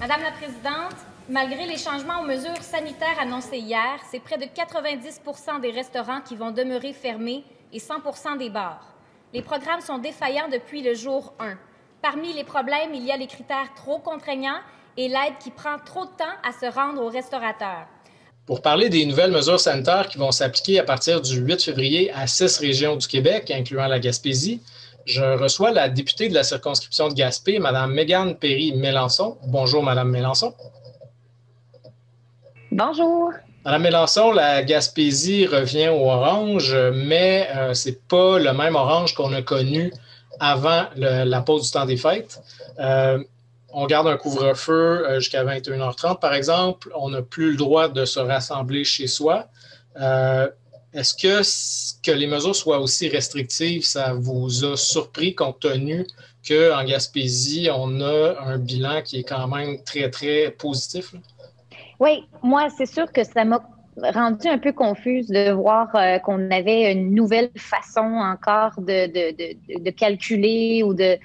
Madame la Présidente, malgré les changements aux mesures sanitaires annoncées hier, c'est près de 90% des restaurants qui vont demeurer fermés et 100% des bars. Les programmes sont défaillants depuis le jour 1. Parmi les problèmes, il y a les critères trop contraignants et l'aide qui prend trop de temps à se rendre aux restaurateurs. Pour parler des nouvelles mesures sanitaires qui vont s'appliquer à partir du 8 février à 6 régions du Québec, incluant la Gaspésie, je reçois la députée de la circonscription de Gaspé, Mme Mégane Perry-Mélançon. Bonjour, Mme Mélançon. Bonjour. Mme Mélançon, la Gaspésie revient au orange, mais ce n'est pas le même orange qu'on a connu avant la pause du temps des fêtes. On garde un couvre-feu jusqu'à 21h30, par exemple. On n'a plus le droit de se rassembler chez soi. Est-ce que les mesures soient aussi restrictives, ça vous a surpris compte tenu qu'en Gaspésie, on a un bilan qui est quand même très, très positif? Là? Oui, moi, c'est sûr que ça m'a rendu un peu confuse de voir qu'on avait une nouvelle façon encore de calculer ou de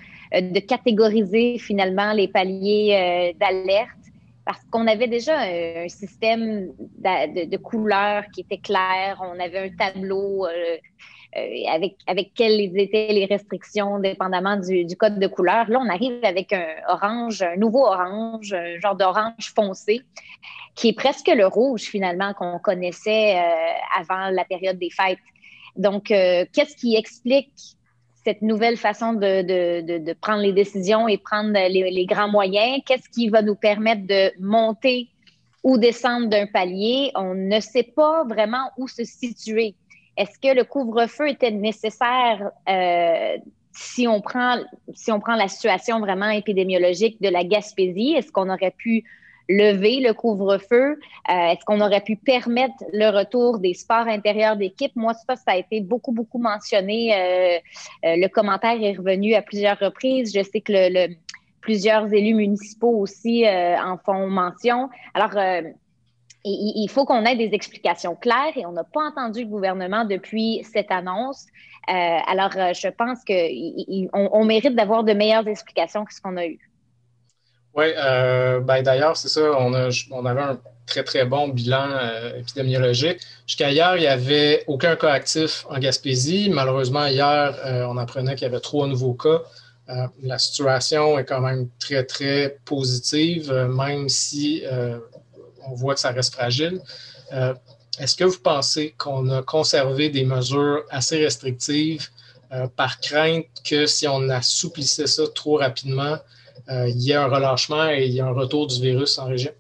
catégoriser finalement les paliers d'alerte. Parce qu'on avait déjà un système de couleurs qui était clair. On avait un tableau avec quelles étaient les restrictions dépendamment du code de couleur. Là, on arrive avec un nouveau orange, un genre d'orange foncé, qui est presque le rouge finalement qu'on connaissait avant la période des fêtes. Donc, qu'est-ce qui explique cette nouvelle façon de prendre les décisions et prendre les grands moyens? Qu'est-ce qui va nous permettre de monter ou descendre d'un palier? On ne sait pas vraiment où se situer. Est-ce que le couvre-feu était nécessaire si on prend la situation vraiment épidémiologique de la Gaspésie? Est-ce qu'on aurait pu lever le couvre-feu? Est-ce qu'on aurait pu permettre le retour des sports intérieurs d'équipe? Moi, ça a été beaucoup, beaucoup mentionné. Le commentaire est revenu à plusieurs reprises. Je sais que plusieurs élus municipaux aussi en font mention. Alors, il faut qu'on ait des explications claires et on n'a pas entendu le gouvernement depuis cette annonce. Alors, je pense qu'on mérite d'avoir de meilleures explications que ce qu'on a eu. Oui, d'ailleurs, c'est ça, on avait un très, très bon bilan épidémiologique. Jusqu'à hier, il n'y avait aucun cas actif en Gaspésie. Malheureusement, hier, on apprenait qu'il y avait 3 nouveaux cas. La situation est quand même très, très positive, même si on voit que ça reste fragile. Est-ce que vous pensez qu'on a conservé des mesures assez restrictives par crainte que si on assouplissait ça trop rapidement, il y a un relâchement et il y a un retour du virus en région?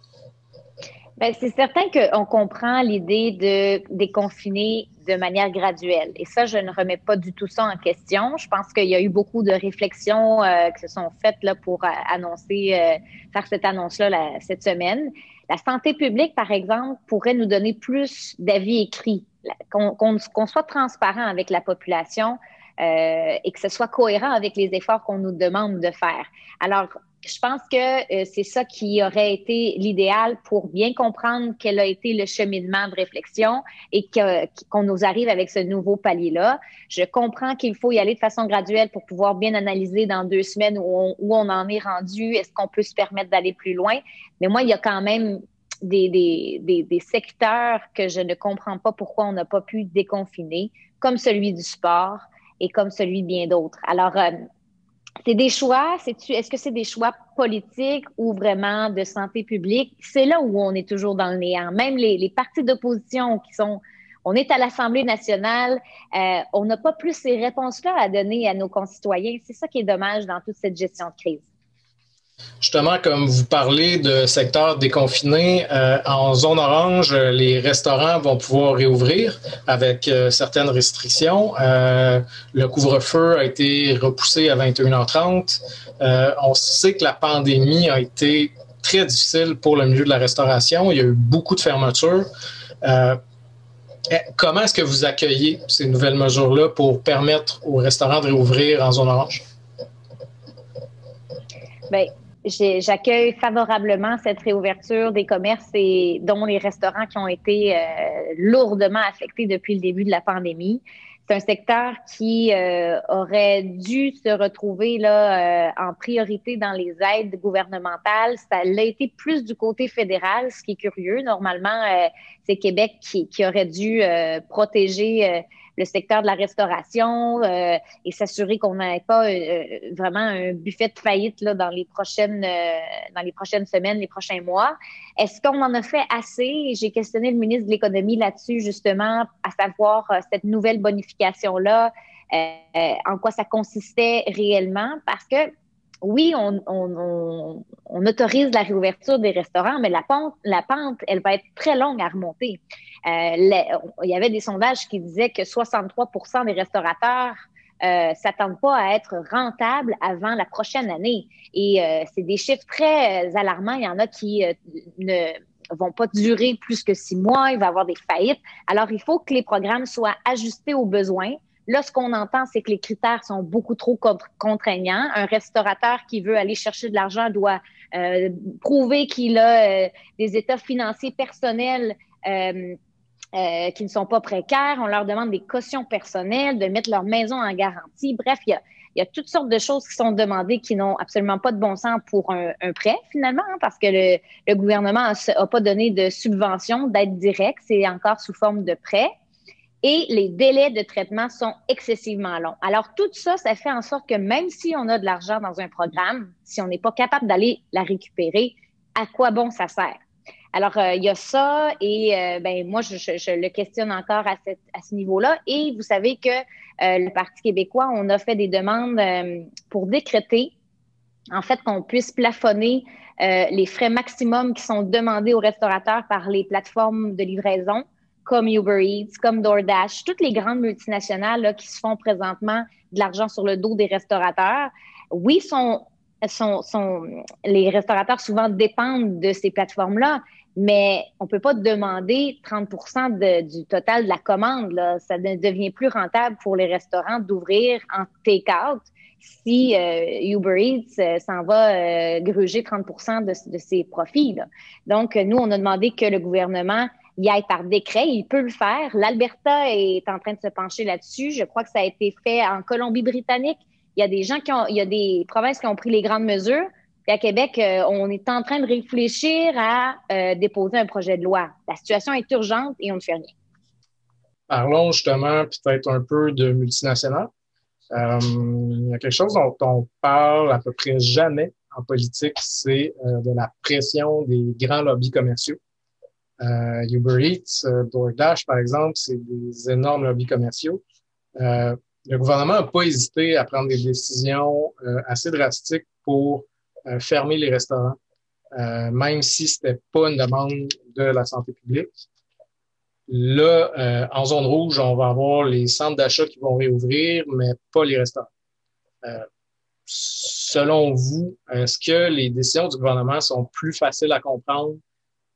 Bien, c'est certain qu'on comprend l'idée de déconfiner de manière graduelle. Et ça, je ne remets pas du tout ça en question. Je pense qu'il y a eu beaucoup de réflexions qui se sont faites là, pour faire cette annonce-là cette semaine. La santé publique, par exemple, pourrait nous donner plus d'avis écrits, qu'on soit transparent avec la population et que ce soit cohérent avec les efforts qu'on nous demande de faire. Alors, je pense que c'est ça qui aurait été l'idéal pour bien comprendre quel a été le cheminement de réflexion et qu'on nous arrive avec ce nouveau palier-là. Je comprends qu'il faut y aller de façon graduelle pour pouvoir bien analyser dans 2 semaines où on en est rendu. Est-ce qu'on peut se permettre d'aller plus loin? Mais moi, il y a quand même des secteurs que je ne comprends pas pourquoi on n'a pas pu déconfiner, comme celui du sport et comme celui de bien d'autres. Alors, c'est des choix. Est-ce que c'est des choix politiques ou vraiment de santé publique? C'est là où on est toujours dans le néant. Même les partis d'opposition on est à l'Assemblée nationale, on n'a pas plus ces réponses-là à donner à nos concitoyens. C'est ça qui est dommage dans toute cette gestion de crise. Justement, comme vous parlez de secteur déconfiné, en zone orange, les restaurants vont pouvoir réouvrir avec certaines restrictions. Le couvre-feu a été repoussé à 21h30. On sait que la pandémie a été très difficile pour le milieu de la restauration. Il y a eu beaucoup de fermetures. Comment est-ce que vous accueillez ces nouvelles mesures-là pour permettre aux restaurants de réouvrir en zone orange? Bien, j'accueille favorablement cette réouverture des commerces et dont les restaurants qui ont été lourdement affectés depuis le début de la pandémie. c'est un secteur qui aurait dû se retrouver là en priorité dans les aides gouvernementales. Ça l'a été plus du côté fédéral, ce qui est curieux. Normalement, c'est Québec qui aurait dû protéger le secteur de la restauration et s'assurer qu'on n'ait pas vraiment un buffet de faillite là, dans les prochaines semaines, les prochains mois. Est-ce qu'on en a fait assez? J'ai questionné le ministre de l'Économie là-dessus, justement, à savoir cette nouvelle bonification-là, en quoi ça consistait réellement, parce que oui, on autorise la réouverture des restaurants, mais la pente, elle va être très longue à remonter. Il y avait des sondages qui disaient que 63% des restaurateurs s'attendent pas à être rentables avant la prochaine année. Et c'est des chiffres très alarmants. Il y en a qui ne vont pas durer plus que 6 mois. Il va y avoir des faillites. Alors, il faut que les programmes soient ajustés aux besoins. Là, ce qu'on entend, c'est que les critères sont beaucoup trop contraignants. Un restaurateur qui veut aller chercher de l'argent doit prouver qu'il a des états financiers personnels qui ne sont pas précaires. On leur demande des cautions personnelles, de mettre leur maison en garantie. Bref, il y a toutes sortes de choses qui sont demandées qui n'ont absolument pas de bon sens pour un prêt, finalement, hein, parce que le gouvernement n'a pas donné de subvention, d'aide directe. C'est encore sous forme de prêt. Et les délais de traitement sont excessivement longs. Alors, tout ça, ça fait en sorte que même si on a de l'argent dans un programme, si on n'est pas capable d'aller la récupérer, à quoi bon ça sert? Alors, il y a ça et moi, je le questionne encore à ce niveau-là. Et vous savez que le Parti québécois, on a fait des demandes pour décréter, en fait, qu'on puisse plafonner les frais maximums qui sont demandés aux restaurateurs par les plateformes de livraison, comme Uber Eats, comme DoorDash, toutes les grandes multinationales là, qui se font présentement de l'argent sur le dos des restaurateurs. Oui, les restaurateurs souvent dépendent de ces plateformes-là, mais on ne peut pas demander 30% du total de la commande. Là. Ça ne devient plus rentable pour les restaurants d'ouvrir en take-out si Uber Eats s'en va gruger 30% de ses profits. Là. Donc, nous, on a demandé que le gouvernement y aille par décret. Il peut le faire. L'Alberta est en train de se pencher là-dessus. Je crois que ça a été fait en Colombie-Britannique. Il y a des provinces qui ont pris les grandes mesures. Puis à Québec, on est en train de réfléchir à déposer un projet de loi. La situation est urgente et on ne fait rien. Parlons justement peut-être un peu de multinationales. Il y a quelque chose dont on parle à peu près jamais en politique, c'est de la pression des grands lobbies commerciaux. Uber Eats, DoorDash, par exemple, c'est des énormes lobbies commerciaux. Le gouvernement n'a pas hésité à prendre des décisions assez drastiques pour fermer les restaurants, même si c'était pas une demande de la santé publique. Là, en zone rouge, on va avoir les centres d'achat qui vont réouvrir, mais pas les restaurants. Selon vous, est-ce que les décisions du gouvernement sont plus faciles à comprendre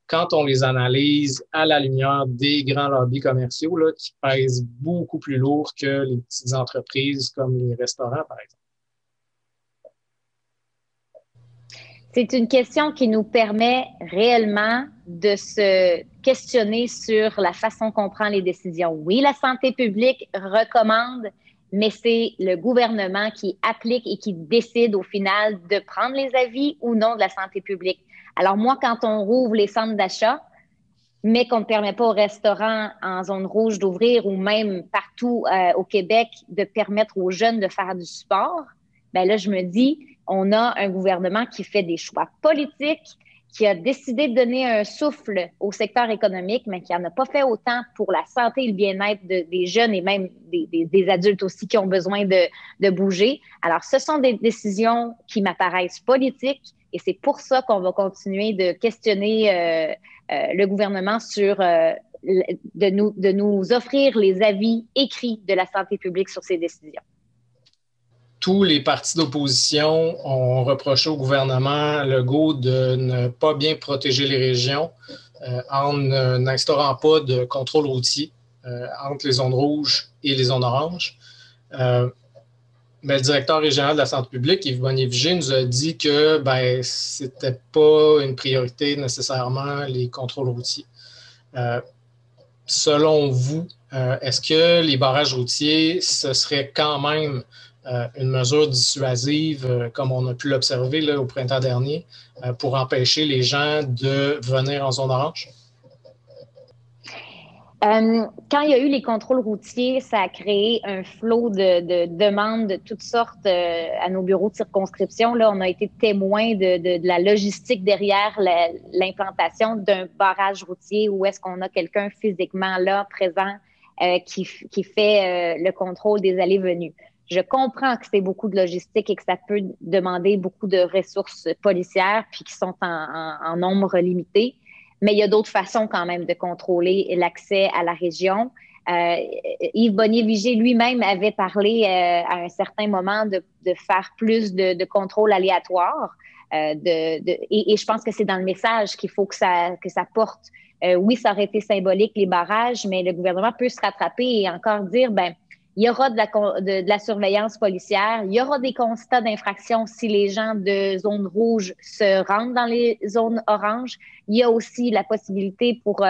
quand on les analyse à la lumière des grands lobbies commerciaux là, qui pèsent beaucoup plus lourd que les petites entreprises comme les restaurants, par exemple? C'est une question qui nous permet réellement de se questionner sur la façon qu'on prend les décisions. Oui, la santé publique recommande, mais c'est le gouvernement qui applique et qui décide au final de prendre les avis ou non de la santé publique. Alors moi, quand on rouvre les centres d'achat, mais qu'on ne permet pas aux restaurants en zone rouge d'ouvrir ou même partout au Québec de permettre aux jeunes de faire du sport, ben là, je me dis, on a un gouvernement qui fait des choix politiques, qui a décidé de donner un souffle au secteur économique, mais qui n'en a pas fait autant pour la santé et le bien-être des jeunes et même des adultes aussi qui ont besoin de bouger. Alors, ce sont des décisions qui m'apparaissent politiques et c'est pour ça qu'on va continuer de questionner le gouvernement sur de nous offrir les avis écrits de la santé publique sur ces décisions. Tous les partis d'opposition ont reproché au gouvernement Legault de ne pas bien protéger les régions en n'instaurant pas de contrôle routier entre les zones rouges et les zones oranges. Mais le directeur régional de la santé publique, Yves Bonnier-Vigé, nous a dit que c'était pas une priorité nécessairement les contrôles routiers. selon vous, est-ce que les barrages routiers, ce serait quand même une mesure dissuasive, comme on a pu l'observer là, au printemps dernier, pour empêcher les gens de venir en zone orange? Quand il y a eu les contrôles routiers, ça a créé un flot de demandes de toutes sortes à nos bureaux de circonscription. Là, on a été témoins de la logistique derrière l'implantation d'un barrage routier où est-ce qu'on a quelqu'un physiquement là, présent, qui fait le contrôle des allées-venues. Je comprends que c'est beaucoup de logistique et que ça peut demander beaucoup de ressources policières puis qui sont en nombre limité. Mais il y a d'autres façons quand même de contrôler l'accès à la région. Yves Bonnier-Vigée lui-même avait parlé à un certain moment de faire plus de contrôles aléatoires. Et je pense que c'est dans le message qu'il faut que ça porte. Oui, ça aurait été symbolique, les barrages, mais le gouvernement peut se rattraper et encore dire, ben, il y aura de la surveillance policière, il y aura des constats d'infraction si les gens de zone rouge se rendent dans les zones oranges. Il y a aussi la possibilité pour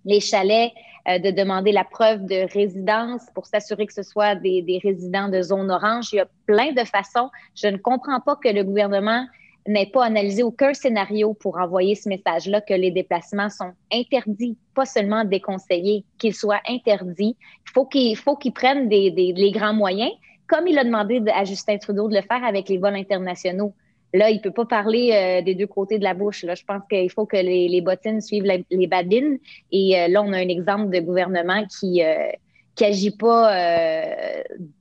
les chalets de demander la preuve de résidence pour s'assurer que ce soit des résidents de zone orange. Il y a plein de façons. Je ne comprends pas que le gouvernement n'ait pas analysé aucun scénario pour envoyer ce message-là que les déplacements sont interdits, pas seulement déconseillés, qu'ils soient interdits. Il faut qu'ils prennent les grands moyens, comme il a demandé à Justin Trudeau de le faire avec les vols internationaux. Là, il peut pas parler des deux côtés de la bouche. Là, je pense qu'il faut que les bottines suivent les babines. Et là, on a un exemple de gouvernement qui agit pas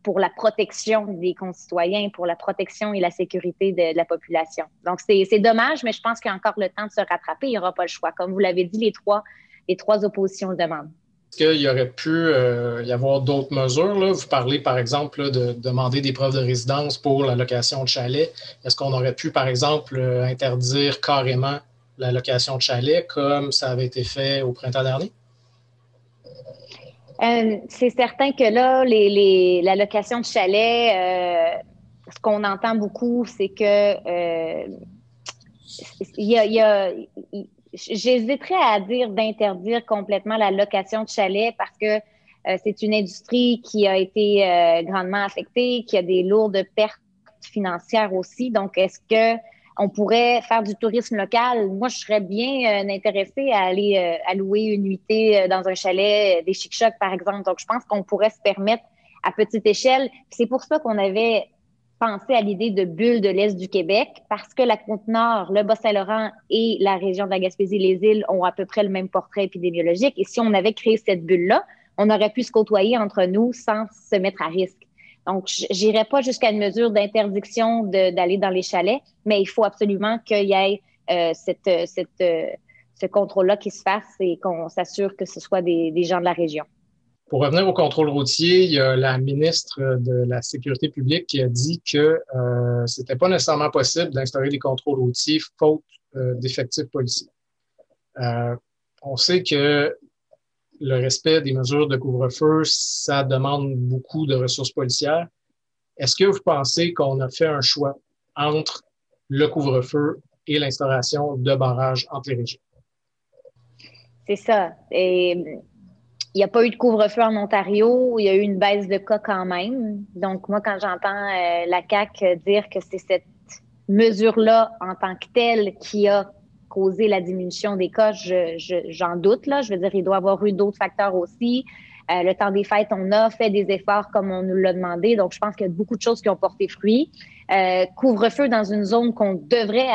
pour la protection des concitoyens, pour la protection et la sécurité de la population. Donc, c'est dommage, mais je pense qu'il y a encore le temps de se rattraper. Il n'y aura pas le choix. Comme vous l'avez dit, les trois oppositions le demandent. Est-ce qu'il y aurait pu y avoir d'autres mesures, là? Vous parlez, par exemple, là, de demander des preuves de résidence pour la location de chalet. Est-ce qu'on aurait pu, par exemple, interdire carrément la location de chalet comme ça avait été fait au printemps dernier? C'est certain que là, la location de chalet, ce qu'on entend beaucoup, c'est que j'hésiterais à dire d'interdire complètement la location de chalet parce que c'est une industrie qui a été grandement affectée, qui a des lourdes pertes financières aussi. Donc, est-ce que on pourrait faire du tourisme local? Moi, je serais bien intéressée à aller à louer une nuitée dans un chalet des Chic-Chocs, par exemple. Donc, je pense qu'on pourrait se permettre à petite échelle. C'est pour ça qu'on avait pensé à l'idée de bulle de l'Est du Québec, parce que la Côte-Nord, le Bas-Saint-Laurent et la région de la Gaspésie-les-Îles ont à peu près le même portrait épidémiologique. Et si on avait créé cette bulle-là, on aurait pu se côtoyer entre nous sans se mettre à risque. Donc, j'irai pas jusqu'à une mesure d'interdiction d'aller dans les chalets, mais il faut absolument qu'il y ait ce contrôle-là qui se fasse et qu'on s'assure que ce soit des gens de la région. Pour revenir au contrôle routier, il y a la ministre de la Sécurité publique qui a dit que c'était pas nécessairement possible d'instaurer des contrôles routiers faute d'effectifs policiers. On sait que le respect des mesures de couvre-feu, ça demande beaucoup de ressources policières. Est-ce que vous pensez qu'on a fait un choix entre le couvre-feu et l'instauration de barrages entre les régions? C'est ça. Et il n'y a pas eu de couvre-feu en Ontario. Il y a eu une baisse de cas quand même. Donc, moi, quand j'entends la CAQ dire que c'est cette mesure-là en tant que telle qui a causé la diminution des cas, j'en doute. Là. Je veux dire, il doit y avoir eu d'autres facteurs aussi. Le temps des fêtes, on a fait des efforts comme on nous l'a demandé. Donc, je pense qu'il y a beaucoup de choses qui ont porté fruit. Couvre-feu dans une zone qu'on devrait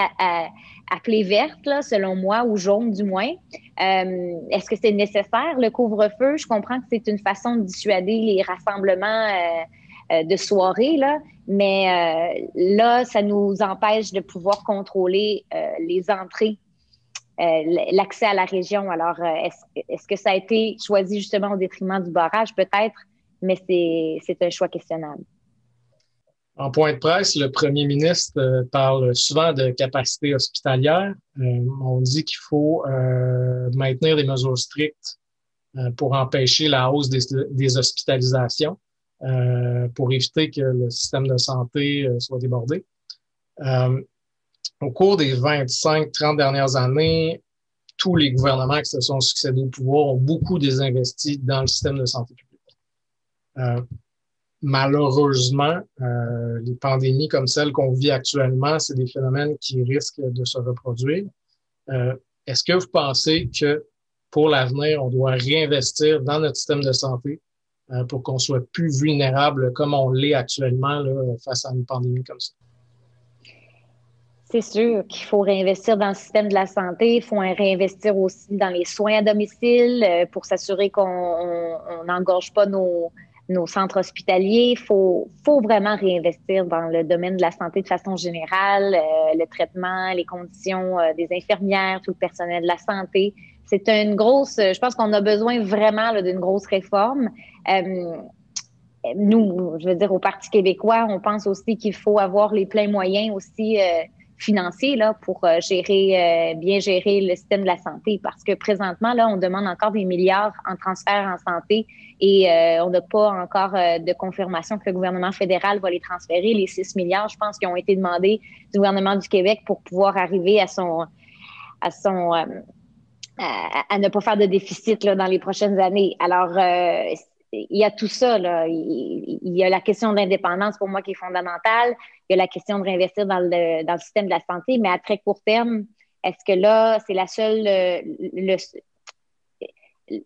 appeler verte, là, selon moi, ou jaune du moins. Est-ce que c'est nécessaire, le couvre-feu? Je comprends que c'est une façon de dissuader les rassemblements de soirée, là, mais là, ça nous empêche de pouvoir contrôler les entrées, l'accès à la région. Alors, est-ce que ça a été choisi justement au détriment du barrage? Peut-être, mais c'est un choix questionnable. En point de presse, le premier ministre parle souvent de capacité hospitalière. On dit qu'il faut maintenir des mesures strictes pour empêcher la hausse des hospitalisations, pour éviter que le système de santé soit débordé. Au cours des 25-30 dernières années, tous les gouvernements qui se sont succédés au pouvoir ont beaucoup désinvesti dans le système de santé publique. Malheureusement, les pandémies comme celle qu'on vit actuellement, c'est des phénomènes qui risquent de se reproduire. Est-ce que vous pensez que pour l'avenir, on doit réinvestir dans notre système de santé pour qu'on soit plus vulnérable comme on l'est actuellement là, face à une pandémie comme ça? C'est sûr qu'il faut réinvestir dans le système de la santé. Il faut réinvestir aussi dans les soins à domicile pour s'assurer qu'on n'engorge pas nos centres hospitaliers. Il faut vraiment réinvestir dans le domaine de la santé de façon générale, le traitement, les conditions des infirmières, tout le personnel de la santé. C'est une grosse, je pense qu'on a besoin vraiment là, d'une grosse réforme. Nous, je veux dire, au Parti québécois, on pense aussi qu'il faut avoir les pleins moyens aussi financiers là, pour bien gérer le système de la santé. Parce que présentement, là, on demande encore des milliards en transfert en santé et on n'a pas encore de confirmation que le gouvernement fédéral va les transférer. Les 6 milliards, je pense, qui ont été demandés du gouvernement du Québec pour pouvoir arriver à ne pas faire de déficit là, dans les prochaines années. Alors, il y a tout ça. Là. Il y a la question de l'indépendance pour moi qui est fondamentale. Il y a la question de réinvestir dans le système de la santé. Mais à très court terme, est-ce que là, c'est la seule...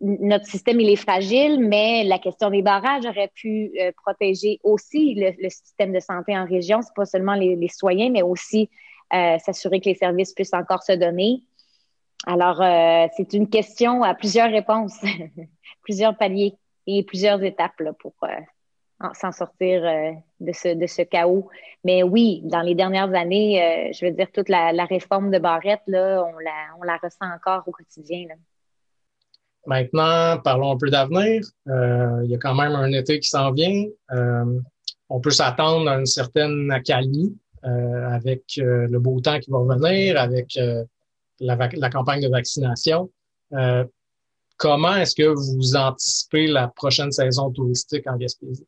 notre système, il est fragile, mais la question des barrages aurait pu protéger aussi le système de santé en région. C'est pas seulement les citoyens, mais aussi s'assurer que les services puissent encore se donner. Alors, c'est une question à plusieurs réponses, plusieurs paliers et plusieurs étapes là, pour s'en sortir de ce chaos. Mais oui, dans les dernières années, je veux dire, toute la réforme de Barrette, là, on la ressent encore au quotidien. Là. Maintenant, parlons un peu d'avenir. Il y a quand même un été qui s'en vient. On peut s'attendre à une certaine accalmie avec le beau temps qui va revenir, avec la campagne de vaccination. Comment est-ce que vous anticipez la prochaine saison touristique en Gaspésie?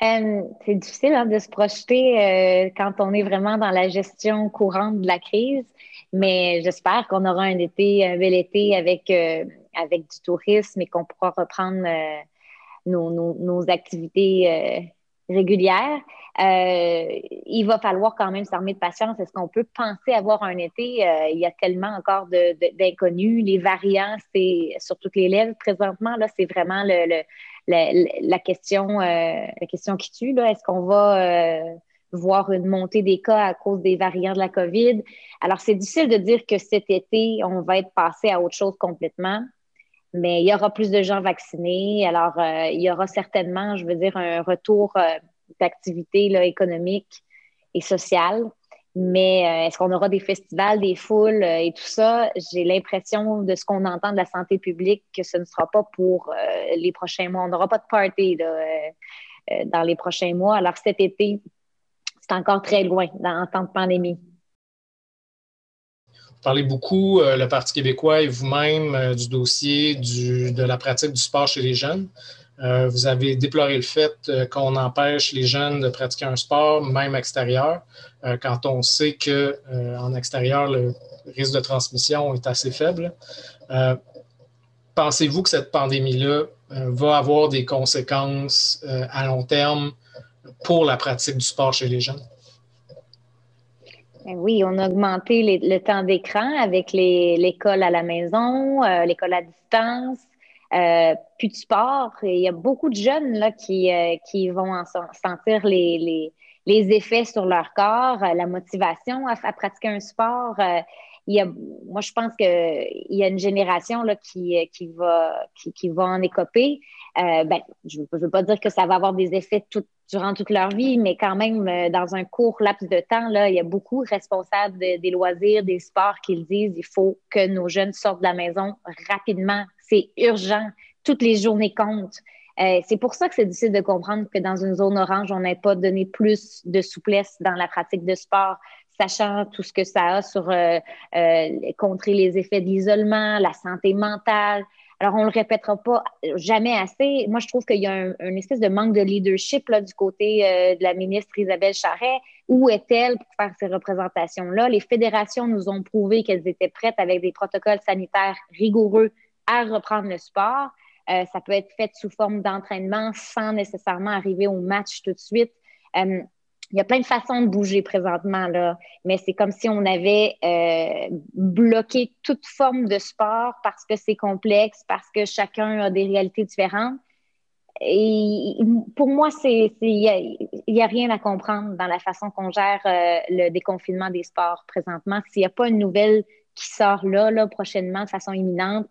C'est difficile hein, de se projeter quand on est vraiment dans la gestion courante de la crise, mais j'espère qu'on aura un bel été avec du tourisme et qu'on pourra reprendre nos activités régulière. Il va falloir quand même s'armer de patience. Est-ce qu'on peut penser avoir un été? Il y a tellement encore d'inconnus. Les variants, c'est sur toutes les lèvres présentement. Là, c'est vraiment la question qui tue. Là. Est-ce qu'on va voir une montée des cas à cause des variants de la COVID? Alors, c'est difficile de dire que cet été, on va être passé à autre chose complètement. Mais il y aura plus de gens vaccinés. Alors, il y aura certainement, je veux dire, un retour d'activité là, économique et sociale. Mais est-ce qu'on aura des festivals, des foules et tout ça? J'ai l'impression de ce qu'on entend de la santé publique que ce ne sera pas pour les prochains mois. On n'aura pas de party là, dans les prochains mois. Alors, cet été, c'est encore très loin en temps de pandémie. Vous parlez beaucoup, le Parti québécois et vous-même, du dossier de la pratique du sport chez les jeunes. Vous avez déploré le fait qu'on empêche les jeunes de pratiquer un sport, même extérieur, quand on sait qu'en extérieur, le risque de transmission est assez faible. Pensez-vous que cette pandémie-là va avoir des conséquences à long terme pour la pratique du sport chez les jeunes? Oui, on a augmenté le temps d'écran avec l'école à la maison, l'école à distance, plus de sport. Et il y a beaucoup de jeunes là, qui vont en sentir les effets sur leur corps, la motivation à pratiquer un sport. Moi, je pense qu'il y a une génération là, qui va en écoper. Je ne veux pas dire que ça va avoir des effets durant toute leur vie, mais quand même, dans un court laps de temps, là, il y a beaucoup de responsables des loisirs, des sports qui le disent. Il faut que nos jeunes sortent de la maison rapidement. C'est urgent. Toutes les journées comptent. C'est pour ça que c'est difficile de comprendre que dans une zone orange, on n'ait pas donné plus de souplesse dans la pratique de sport, sachant tout ce que ça a sur contrer les effets de l'isolement, la santé mentale. Alors, on le répétera pas jamais assez. Moi, je trouve qu'il y a une espèce de manque de leadership là, du côté de la ministre Isabelle Charret. Où est-elle pour faire ces représentations-là? Les fédérations nous ont prouvé qu'elles étaient prêtes avec des protocoles sanitaires rigoureux à reprendre le sport. Ça peut être fait sous forme d'entraînement sans nécessairement arriver au match tout de suite. Il y a plein de façons de bouger présentement, là, mais c'est comme si on avait bloqué toute forme de sport parce que c'est complexe, parce que chacun a des réalités différentes. Et pour moi, il y a rien à comprendre dans la façon qu'on gère le déconfinement des sports présentement. S'il n'y a pas une nouvelle qui sort là prochainement de façon imminente,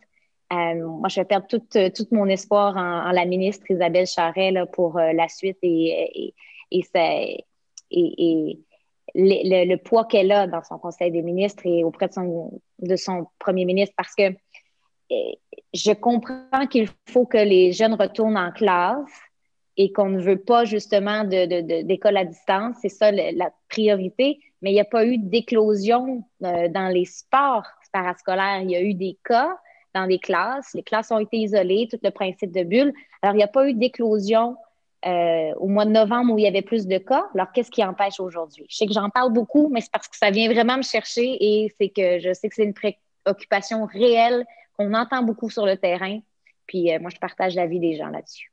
moi, je vais perdre tout mon espoir en la ministre Isabelle Charret là, pour la suite et, ça, et le poids qu'elle a dans son conseil des ministres et auprès de son premier ministre parce que je comprends qu'il faut que les jeunes retournent en classe et qu'on ne veut pas justement d'école à distance. C'est ça la priorité. Mais il n'y a pas eu d'éclosion dans les sports parascolaires. Il y a eu des cas dans les classes. Les classes ont été isolées, tout le principe de bulle. Alors, il n'y a pas eu d'éclosion au mois de novembre où il y avait plus de cas. Alors, qu'est-ce qui empêche aujourd'hui? Je sais que j'en parle beaucoup, mais c'est parce que ça vient vraiment me chercher et c'est que je sais que c'est une préoccupation réelle qu'on entend beaucoup sur le terrain. Puis moi, je partage l'avis des gens là-dessus.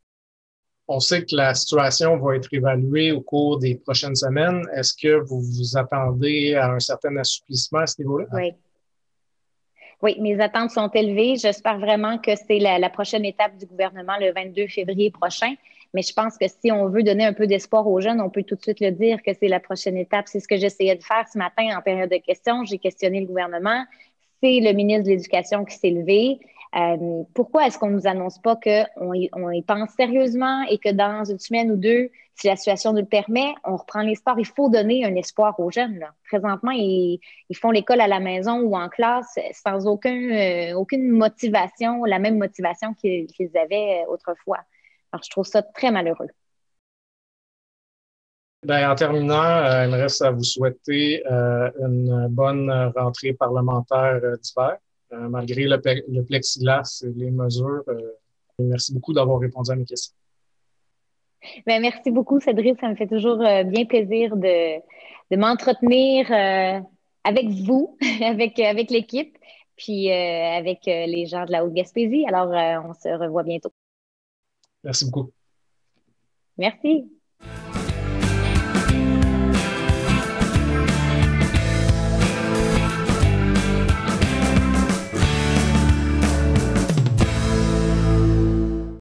On sait que la situation va être évaluée au cours des prochaines semaines. Est-ce que vous vous attendez à un certain assouplissement à ce niveau-là? Oui. Oui, mes attentes sont élevées. J'espère vraiment que c'est la prochaine étape du gouvernement le 22 février prochain. Mais je pense que si on veut donner un peu d'espoir aux jeunes, on peut tout de suite le dire que c'est la prochaine étape. C'est ce que j'essayais de faire ce matin en période de questions. J'ai questionné le gouvernement. C'est le ministre de l'Éducation qui s'est levé. Pourquoi est-ce qu'on ne nous annonce pas qu'on y pense sérieusement et que dans une semaine ou deux, si la situation nous le permet, on reprend les sports? Il faut donner un espoir aux jeunes, là. Présentement, ils font l'école à la maison ou en classe sans aucune motivation, la même motivation qu'ils avaient autrefois. Alors, je trouve ça très malheureux. Ben, en terminant, il me reste à vous souhaiter une bonne rentrée parlementaire d'hiver, malgré le plexiglas et les mesures. Merci beaucoup d'avoir répondu à mes questions. Ben, merci beaucoup, Cédric. Ça me fait toujours bien plaisir de m'entretenir avec vous, avec l'équipe, puis avec les gens de la Haute-Gaspésie. Alors, on se revoit bientôt. Merci beaucoup. Merci.